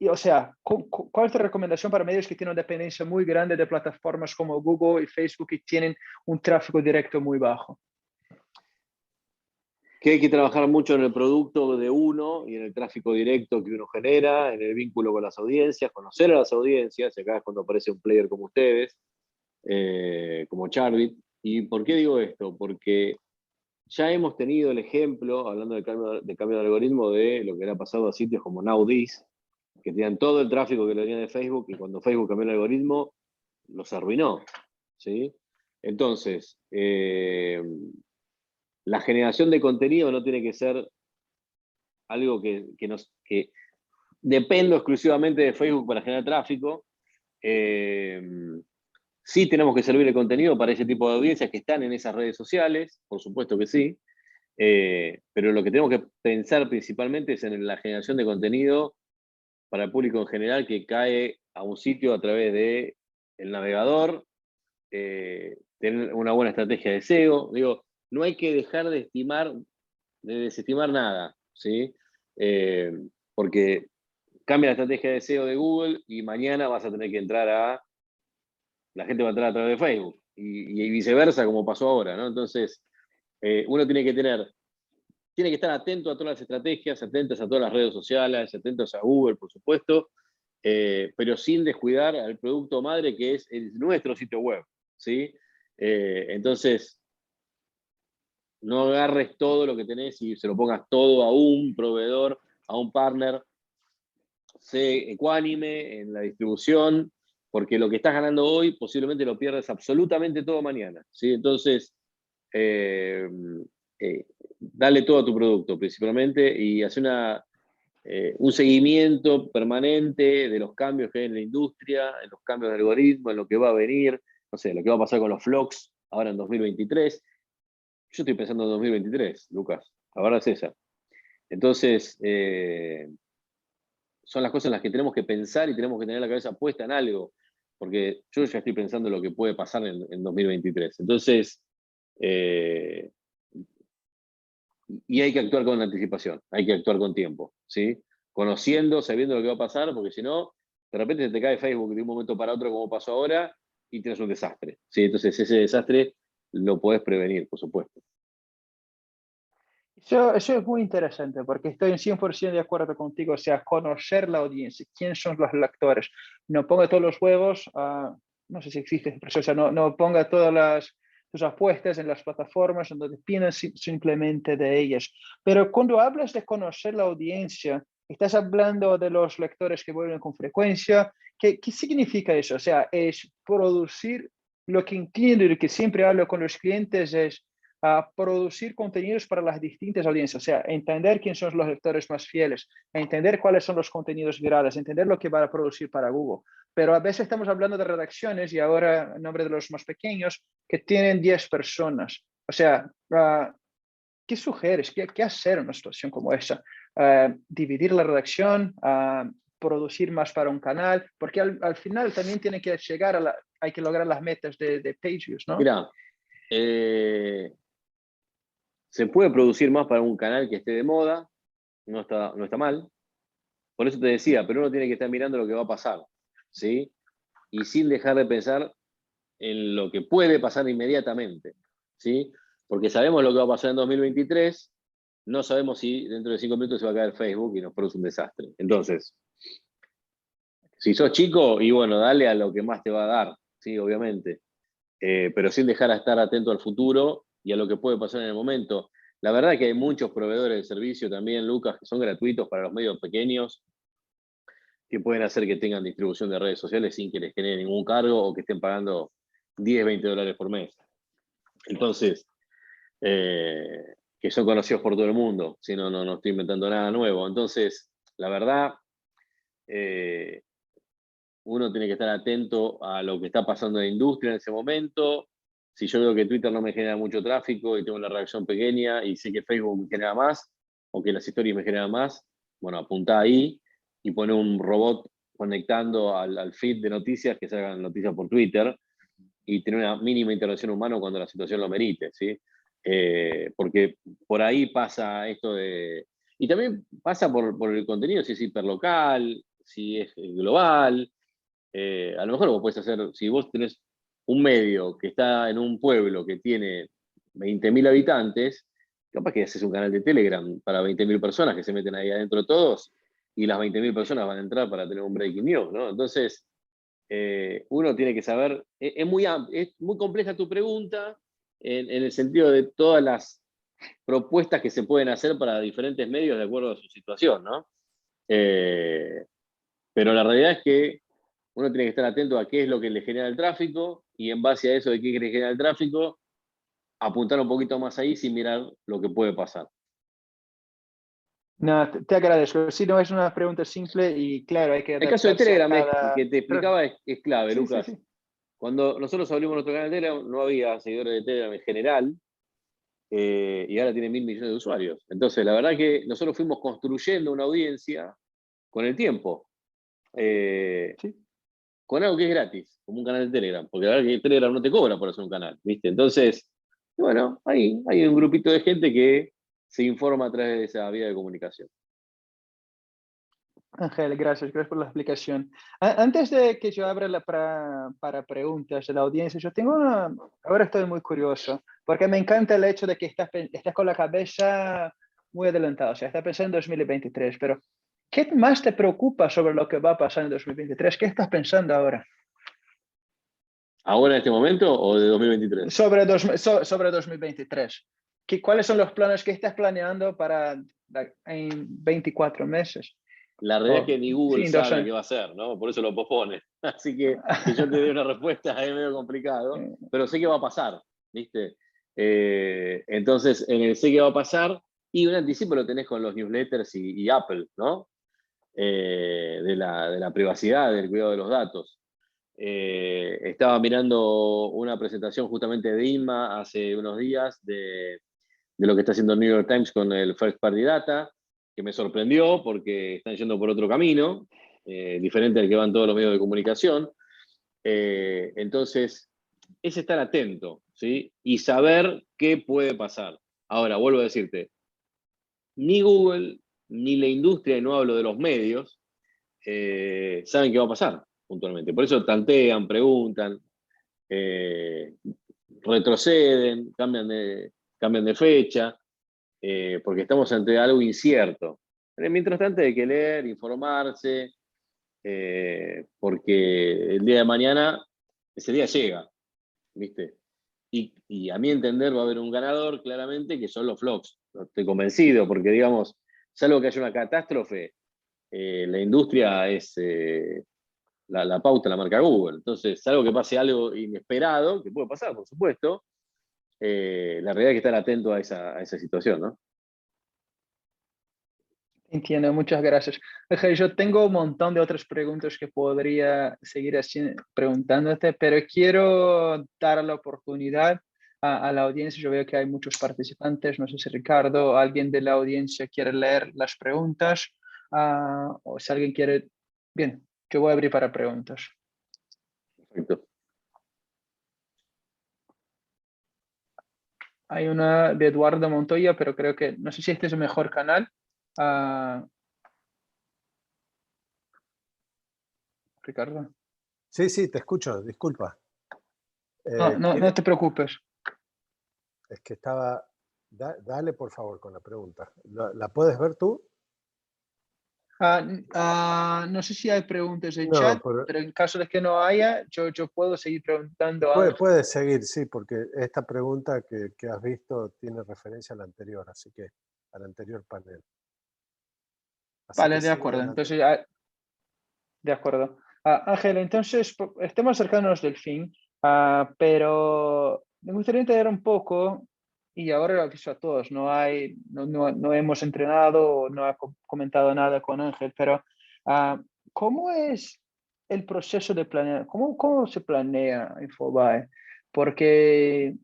O sea, ¿cuál es tu recomendación para medios que tienen una dependencia muy grande de plataformas como Google y Facebook y tienen un tráfico directo muy bajo? Que hay que trabajar mucho en el producto de uno y en el tráfico directo que uno genera, en el vínculo con las audiencias, conocer a las audiencias, y acá es cuando aparece un player como ustedes, como Chartbit. ¿Y por qué digo esto? Porque ya hemos tenido el ejemplo, hablando de cambio de algoritmo, de lo que le ha pasado a sitios como NowThis, que tenían todo el tráfico que le venían de Facebook, y cuando Facebook cambió el algoritmo, los arruinó, ¿sí? Entonces, la generación de contenido no tiene que ser algo que dependa exclusivamente de Facebook para generar tráfico. Sí tenemos que servir el contenido para ese tipo de audiencias que están en esas redes sociales, por supuesto que sí, pero lo que tenemos que pensar principalmente es en la generación de contenido para el público en general que cae a un sitio a través del navegador, tener una buena estrategia de SEO. Digo, no hay que dejar de desestimar nada, ¿sí? Porque cambia la estrategia de SEO de Google y mañana vas a tener que la gente va a entrar a través de Facebook y viceversa, como pasó ahora, ¿no? Entonces, uno tiene que estar atento a todas las estrategias, atentos a todas las redes sociales, atentos a Google, por supuesto, pero sin descuidar al producto madre que es nuestro sitio web, ¿sí? Entonces, no agarres todo lo que tenés y se lo pongas todo a un proveedor, a un partner. Sé ecuánime en la distribución, porque lo que estás ganando hoy posiblemente lo pierdes absolutamente todo mañana, ¿sí? Entonces, dale todo a tu producto principalmente y hace un seguimiento permanente de los cambios que hay en la industria, en los cambios de algoritmo, en lo que va a venir, no sé, lo que va a pasar con los vlogs ahora en 2023. Yo estoy pensando en 2023, Lucas, la verdad es esa. Entonces, son las cosas en las que tenemos que pensar y tenemos que tener la cabeza puesta en algo, porque yo ya estoy pensando en lo que puede pasar en 2023. Entonces, y hay que actuar con anticipación, hay que actuar con tiempo, ¿sí? Conociendo, sabiendo lo que va a pasar, porque si no, de repente se te cae Facebook de un momento para otro, como pasó ahora, y tienes un desastre, ¿sí? Entonces ese desastre lo podés prevenir, por supuesto. Eso es muy interesante porque estoy en 100% de acuerdo contigo, o sea, conocer la audiencia, quiénes son los lectores. No ponga todos los huevos, no sé si existe esa expresión, o sea, no ponga todas tus apuestas en las plataformas donde dependes simplemente de ellas. Pero cuando hablas de conocer la audiencia, estás hablando de los lectores que vuelven con frecuencia. ¿Qué significa eso? O sea, es producir, lo que entiendo y lo que siempre hablo con los clientes es a producir contenidos para las distintas audiencias, o sea, entender quiénes son los lectores más fieles, entender cuáles son los contenidos virales, entender lo que va a producir para Google. Pero a veces estamos hablando de redacciones y ahora en nombre de los más pequeños que tienen 10 personas. O sea, ¿qué sugieres? ¿Qué hacer en una situación como esa? ¿Dividir la redacción? ¿Producir más para un canal? Porque al final también tiene que llegar hay que lograr las metas de page views, ¿no? Mira, se puede producir más para un canal que esté de moda, no está mal. Por eso te decía, pero uno tiene que estar mirando lo que va a pasar, ¿sí? Y sin dejar de pensar en lo que puede pasar inmediatamente, ¿sí? Porque sabemos lo que va a pasar en 2023, no sabemos si dentro de 5 minutos se va a caer Facebook y nos produce un desastre. Entonces, si sos chico, y bueno, dale a lo que más te va a dar, ¿sí? Obviamente. Pero sin dejar de estar atento al futuro y a lo que puede pasar en el momento. La verdad es que hay muchos proveedores de servicio también, Lucas, que son gratuitos para los medios pequeños, que pueden hacer que tengan distribución de redes sociales sin que les genere ningún cargo o que estén pagando 10, 20 dólares por mes. Entonces, que son conocidos por todo el mundo, si no estoy inventando nada nuevo. Entonces, la verdad, uno tiene que estar atento a lo que está pasando en la industria en ese momento. Si yo veo que Twitter no me genera mucho tráfico y tengo una reacción pequeña y sé que Facebook me genera más o que las historias me generan más, bueno, apuntá ahí y pone un robot conectando al feed de noticias que salgan noticias por Twitter y tener una mínima intervención humana cuando la situación lo merite, ¿sí? Porque por ahí pasa esto de... Y también pasa por el contenido, si es hiperlocal, si es global. A lo mejor vos podés hacer, si vos tenés un medio que está en un pueblo que tiene 20.000 habitantes, capaz que haces un canal de Telegram para 20.000 personas que se meten ahí adentro todos y las 20.000 personas van a entrar para tener un breaking news, ¿no? Entonces, uno tiene que saber, es muy compleja tu pregunta en el sentido de todas las propuestas que se pueden hacer para diferentes medios de acuerdo a su situación, ¿no? Pero la realidad es que uno tiene que estar atento a qué es lo que le genera el tráfico y en base a eso de qué le genera el tráfico, apuntar un poquito más ahí sin mirar lo que puede pasar. No, te agradezco. Sí, no es una pregunta simple y claro, hay que El caso de adaptarse a Telegram cada... que te explicaba es clave, Sí, sí, Lucas. sí. Cuando nosotros abrimos nuestro canal de Telegram, no había seguidores de Telegram en general, y ahora tiene 1.000 millones de usuarios. Entonces, la verdad que nosotros fuimos construyendo una audiencia con el tiempo, Sí. con algo que es gratis, como un canal de Telegram, porque la verdad que Telegram no te cobra por hacer un canal, ¿viste? Entonces, bueno, hay un grupito de gente que se informa a través de esa vía de comunicación. Ángel, gracias por la explicación. Antes de que yo abra para preguntas de la audiencia, ahora estoy muy curioso, porque me encanta el hecho de que estás con la cabeza muy adelantada, o sea, estás pensando en 2023, pero ¿qué más te preocupa sobre lo que va a pasar en 2023? ¿Qué estás pensando ahora? ¿Ahora en este momento o de 2023? Sobre 2023. ¿Cuáles son los planes que estás planeando en 24 meses? La realidad es que ni Google Sí, en 2 sabe años. qué va a hacer, ¿no? Por eso lo pospone. Así que yo te dé una respuesta es medio complicado, pero sé que va a pasar, ¿viste? Entonces, en el sé que va a pasar, y un anticipo lo tenés con los newsletters y Apple, ¿no? De la privacidad, del cuidado de los datos. Estaba mirando una presentación justamente de Inma hace unos días de lo que está haciendo el New York Times con el First Party Data, que me sorprendió porque están yendo por otro camino, diferente al que van todos los medios de comunicación. Entonces, es estar atento, ¿sí? Y saber qué puede pasar. Ahora, vuelvo a decirte, ni Google, ni la industria, y no hablo de los medios, saben qué va a pasar puntualmente. Por eso tantean, preguntan, retroceden, cambian de fecha, porque estamos ante algo incierto. Pero mientras tanto hay que leer, informarse, porque el día de mañana, ese día llega, ¿viste? Y a mi entender va a haber un ganador, claramente, que son los flogs. No estoy convencido, porque digamos, salvo que haya una catástrofe, la industria es la pauta, la marca Google. Entonces, salvo que pase algo inesperado, que puede pasar, por supuesto, la realidad es que estar atento a esa situación, ¿no? Entiendo, muchas gracias. Ángel, yo tengo un montón de otras preguntas que podría seguir preguntándote, pero quiero dar la oportunidad a la audiencia. Yo veo que hay muchos participantes. No sé si Ricardo, alguien de la audiencia quiere leer las preguntas, o si alguien quiere... Bien, yo voy a abrir para preguntas. Perfecto. Hay una de Eduardo Montoya, pero creo que, no sé si este es el mejor canal. Ricardo. Sí, sí, te escucho, disculpa. No te preocupes. Es que estaba... dale, por favor, con la pregunta. ¿La puedes ver tú? No sé si hay preguntas en No, chat, pero en caso de que no haya, yo puedo seguir preguntando. Puedes seguir, sí, porque esta pregunta que has visto tiene referencia a la anterior, así que al anterior panel. Así Vale, que de sigue acuerdo. adelante. Entonces, de acuerdo. Ángel, entonces estemos acercándonos del fin, pero me gustaría entender un poco, y ahora lo aviso a todos, no hemos entrenado, no he comentado nada con Ángel, pero ¿cómo es el proceso de planear? ¿Cómo se planea Infobae? Porque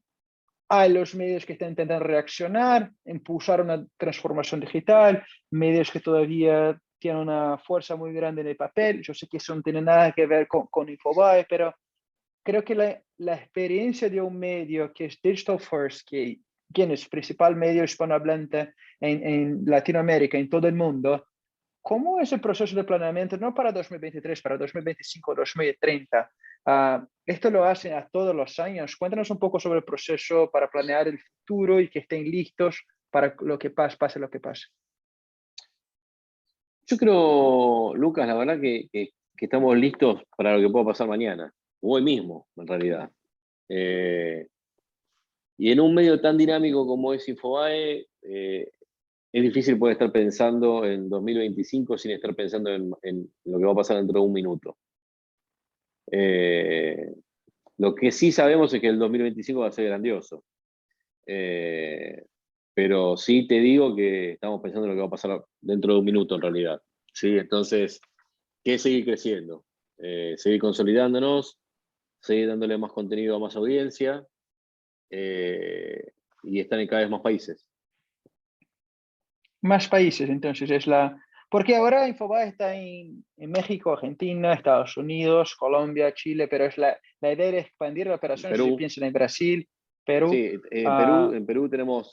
hay los medios que están intentando reaccionar, impulsar una transformación digital, medios que todavía tienen una fuerza muy grande en el papel. Yo sé que eso no tiene nada que ver con Infobae, pero creo que la experiencia de un medio que es Digital First, que es el principal medio hispanohablante en Latinoamérica, en todo el mundo, ¿cómo es el proceso de planeamiento, no para 2023, para 2025, 2030? Esto lo hacen a todos los años. Cuéntanos un poco sobre el proceso para planear el futuro y que estén listos para lo que pase lo que pase. Yo creo, Lucas, la verdad que estamos listos para lo que pueda pasar mañana, o hoy mismo, en realidad. Y en un medio tan dinámico como es Infobae, es difícil poder estar pensando en 2025 sin estar pensando en lo que va a pasar dentro de un minuto. Lo que sí sabemos es que el 2025 va a ser grandioso. Pero sí te digo que estamos pensando en lo que va a pasar dentro de un minuto en realidad. ¿Sí? Entonces, ¿qué seguir creciendo? Seguir consolidándonos, seguir dándole más contenido a más audiencia y estar en cada vez más países. Más países, entonces, porque ahora Infobae está en México, Argentina, Estados Unidos, Colombia, Chile, pero es la idea de expandir la operación. Si piensan en Brasil, Perú. Sí, en Perú tenemos,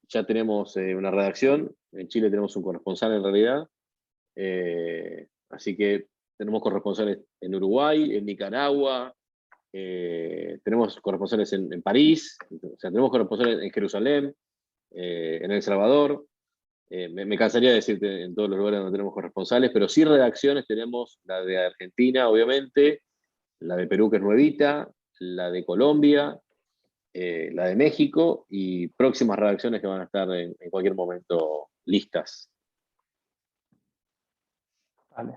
ya tenemos una redacción, en Chile tenemos un corresponsal en realidad, así que tenemos corresponsales en Uruguay, en Nicaragua, tenemos corresponsales en París, o sea, tenemos corresponsales en Jerusalén, en El Salvador. Me cansaría de decirte en todos los lugares donde tenemos corresponsales, pero sí redacciones tenemos, la de Argentina, obviamente, la de Perú, que es nuevita, la de Colombia, la de México, y próximas redacciones que van a estar en cualquier momento listas. Vale.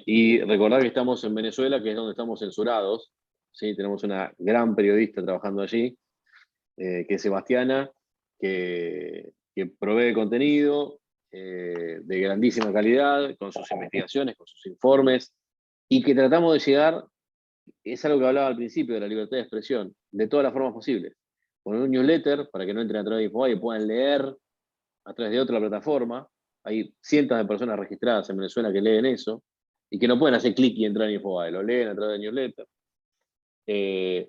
Y recordar que estamos en Venezuela, que es donde estamos censurados. ¿Sí? Tenemos una gran periodista trabajando allí, que es Sebastiana, que provee contenido de grandísima calidad, con sus investigaciones, con sus informes, y que tratamos de llegar, es algo que hablaba al principio de la libertad de expresión, de todas las formas posibles. Con un newsletter, para que no entren a través de Infobae y puedan leer a través de otra plataforma. Hay cientos de personas registradas en Venezuela que leen eso, y que no pueden hacer clic y entrar en Infobae, lo leen a través de newsletter,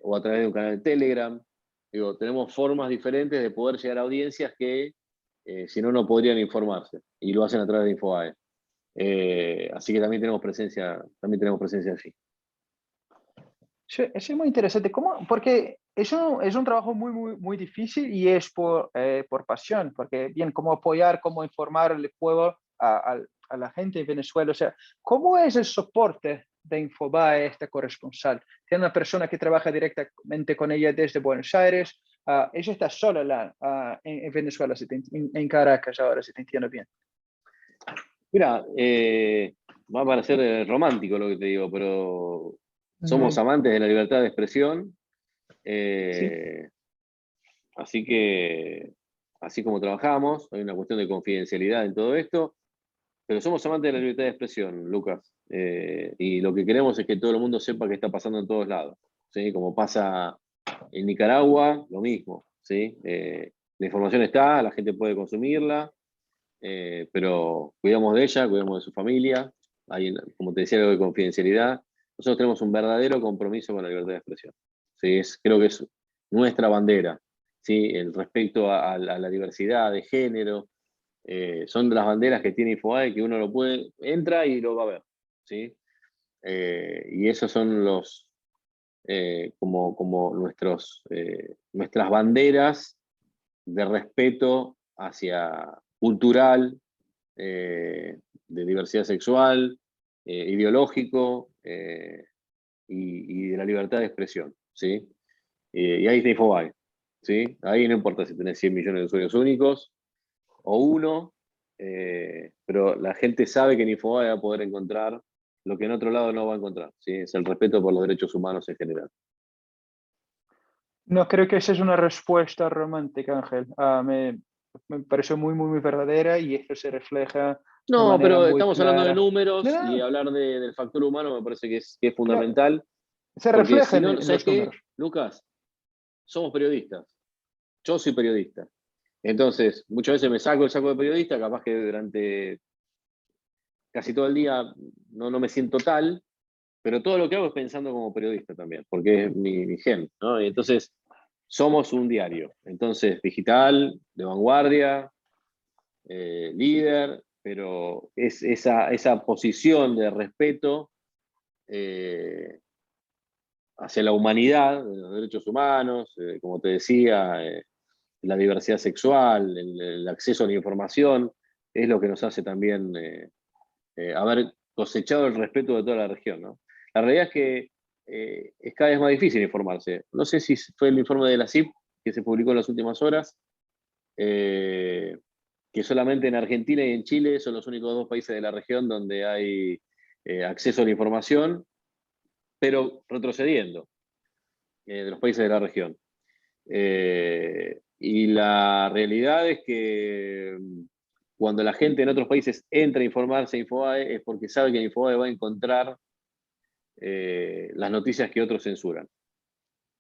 o a través de un canal de Telegram. Digo, tenemos formas diferentes de poder llegar a audiencias que si no, no podrían informarse, y lo hacen a través de Infobae. Así que también tenemos presencia allí. Sí, eso es muy interesante. Porque eso es un trabajo muy difícil y es por pasión, porque bien, cómo apoyar, cómo informar el pueblo a la gente en Venezuela. O sea, ¿cómo es el soporte de Infobae, este corresponsal? Tiene una persona que trabaja directamente con ella desde Buenos Aires. Ella está sola en Venezuela, en Caracas ahora, si te entiendo bien. Mira, va a parecer romántico lo que te digo, pero somos amantes de la libertad de expresión. Sí. Así que, así como trabajamos, hay una cuestión de confidencialidad en todo esto, pero somos amantes de la libertad de expresión, Lucas. Y lo que queremos es que todo el mundo sepa qué está pasando en todos lados, ¿sí? Como pasa En Nicaragua, lo mismo, ¿sí? La información está, la gente puede consumirla, pero cuidamos de ella, cuidamos de su familia, hay, como te decía, algo de confidencialidad. Nosotros tenemos un verdadero compromiso con la libertad de expresión. ¿Sí? Creo que es nuestra bandera, ¿sí? El respecto a la diversidad de género, son de las banderas que tiene Infobae, que uno lo puede, entra y lo va a ver, ¿sí? Y esos son los, como nuestras banderas de respeto hacia cultural, de diversidad sexual, ideológico, y de la libertad de expresión, ¿sí? Y ahí está Infobae, ¿sí? Ahí no importa si tenés 100 millones de usuarios únicos o uno, pero la gente sabe que en Infobae va a poder encontrar lo que en otro lado no va a encontrar, ¿sí? Es el respeto por los derechos humanos en general. No, creo que esa es una respuesta romántica, Ángel. Me pareció muy, muy, muy verdadera y esto se refleja de No, manera pero muy estamos hablando de clara. No, números y no, hablar del factor humano me parece que es claro, fundamental, se porque refleja si no, en ¿sabes los qué, números. Lucas? Somos periodistas. Yo soy periodista. Entonces, muchas veces me saco el saco de periodista, capaz que durante casi todo el día no me siento tal, pero todo lo que hago es pensando como periodista también, porque es mi gen, ¿no? Y entonces, somos un diario. Entonces, digital, de vanguardia, líder, pero es esa posición de respeto hacia la humanidad, de los derechos humanos, como te decía, la diversidad sexual, el acceso a la información, es lo que nos hace también haber cosechado el respeto de toda la región, ¿no? La realidad es que es cada vez más difícil informarse. No sé si fue el informe de la CIP que se publicó en las últimas horas, que solamente en Argentina y en Chile son los únicos dos países de la región donde hay acceso a la información, pero retrocediendo de los países de la región. Y la realidad es que cuando la gente en otros países entra a informarse a Infobae es porque sabe que en Infobae va a encontrar las noticias que otros censuran.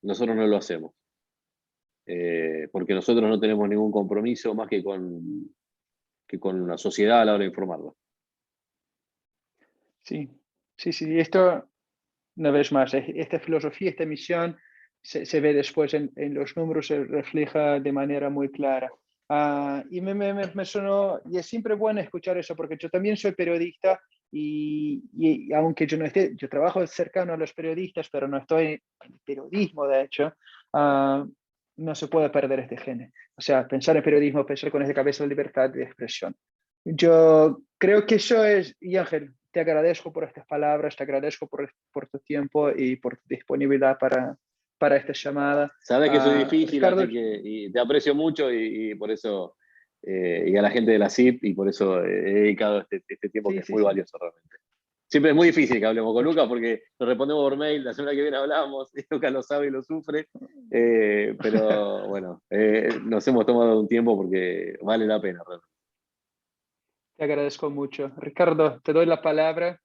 Nosotros no lo hacemos. Porque nosotros no tenemos ningún compromiso más que con la sociedad a la hora de informarla. Sí, sí, sí. Esto, una vez más, esta filosofía, esta misión se ve después en los números, se refleja de manera muy clara. Y me sonó, y es siempre bueno escuchar eso, porque yo también soy periodista y aunque yo no esté, yo trabajo cercano a los periodistas, pero no estoy en el periodismo, de hecho, no se puede perder este gen. O sea, pensar en periodismo, pensar con esa cabeza la libertad de expresión. Yo creo que eso es, y Ángel, te agradezco por estas palabras, te agradezco por tu tiempo y por tu disponibilidad para esta llamada. Sabes que soy difícil, Ricardo, así que y te aprecio mucho y por eso, y a la gente de la CIP, y por eso he dedicado este tiempo que sí, es sí, muy sí. valioso realmente. Siempre es muy difícil que hablemos con Lucas porque nos respondemos por mail, la semana que viene hablamos, y Lucas lo sabe y lo sufre, pero bueno, nos hemos tomado un tiempo porque vale la pena realmente. Te agradezco mucho. Ricardo, te doy la palabra